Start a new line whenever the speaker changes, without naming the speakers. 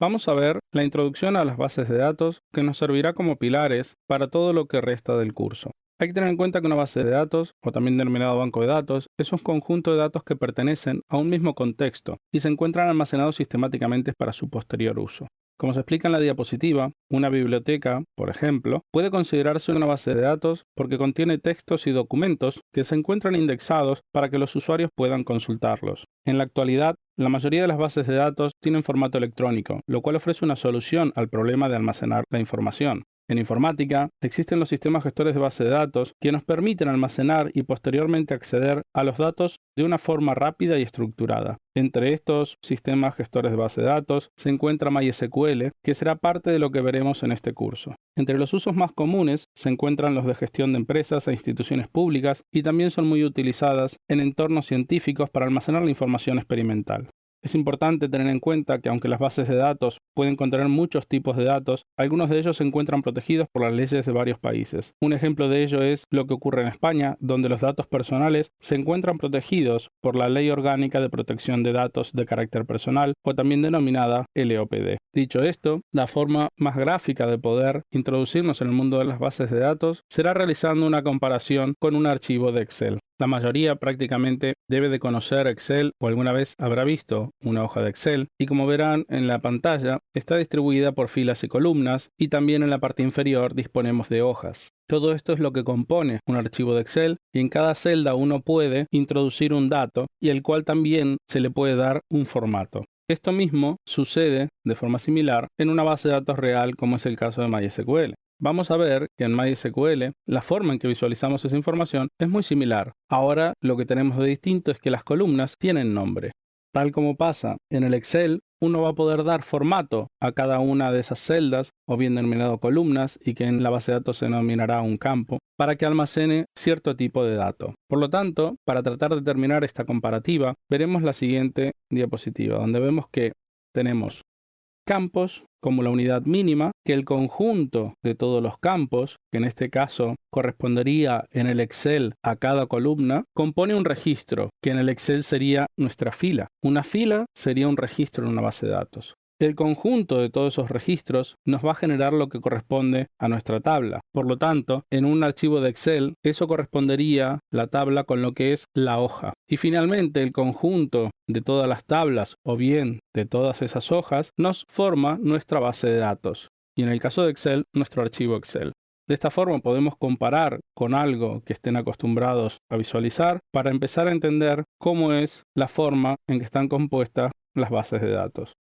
vamos a ver la introducción a las bases de datos que nos servirá como pilares para todo lo que resta del curso. Hay que tener en cuenta que una base de datos, o también denominado banco de datos, es un conjunto de datos que pertenecen a un mismo contexto y se encuentran almacenados sistemáticamente para su posterior uso. Como se explica en la diapositiva, una biblioteca, por ejemplo, puede considerarse una base de datos porque contiene textos y documentos que se encuentran indexados para que los usuarios puedan consultarlos. En la actualidad, la mayoría de las bases de datos tienen formato electrónico, lo cual ofrece una solución al problema de almacenar la información. En informática, existen los sistemas gestores de base de datos que nos permiten almacenar y posteriormente acceder a los datos de una forma rápida y estructurada. Entre estos sistemas gestores de base de datos se encuentra MySQL, que será parte de lo que veremos en este curso. Entre los usos más comunes se encuentran los de gestión de empresas e instituciones públicas y también son muy utilizadas en entornos científicos para almacenar la información experimental. Es importante tener en cuenta que aunque las bases de datos pueden contener muchos tipos de datos, algunos de ellos se encuentran protegidos por las leyes de varios países. Un ejemplo de ello es lo que ocurre en España, donde los datos personales se encuentran protegidos por la Ley Orgánica de Protección de Datos de Carácter Personal, o también denominada LOPD. Dicho esto, la forma más gráfica de poder introducirnos en el mundo de las bases de datos será realizando una comparación con un archivo de Excel. La mayoría prácticamente debe de conocer Excel o alguna vez habrá visto una hoja de Excel y como verán en la pantalla está distribuida por filas y columnas y también en la parte inferior disponemos de hojas. Todo esto es lo que compone un archivo de Excel y en cada celda uno puede introducir un dato y al cual también se le puede dar un formato. Esto mismo sucede de forma similar en una base de datos real como es el caso de MySQL. Vamos a ver que en MySQL la forma en que visualizamos esa información es muy similar. Ahora lo que tenemos de distinto es que las columnas tienen nombre. Tal como pasa en el Excel, uno va a poder dar formato a cada una de esas celdas, o bien denominado columnas, y que en la base de datos se denominará un campo, para que almacene cierto tipo de dato. Por lo tanto, para tratar de terminar esta comparativa, veremos la siguiente diapositiva, donde vemos que tenemos campos como la unidad mínima, que el conjunto de todos los campos, que en este caso correspondería en el Excel a cada columna, compone un registro, que en el Excel sería nuestra fila. Una fila sería un registro en una base de datos. El conjunto de todos esos registros nos va a generar lo que corresponde a nuestra tabla. Por lo tanto, en un archivo de Excel, eso correspondería la tabla con lo que es la hoja. Y finalmente, el conjunto de todas las tablas o bien de todas esas hojas nos forma nuestra base de datos. Y en el caso de Excel, nuestro archivo Excel. De esta forma podemos comparar con algo que estén acostumbrados a visualizar para empezar a entender cómo es la forma en que están compuestas las bases de datos.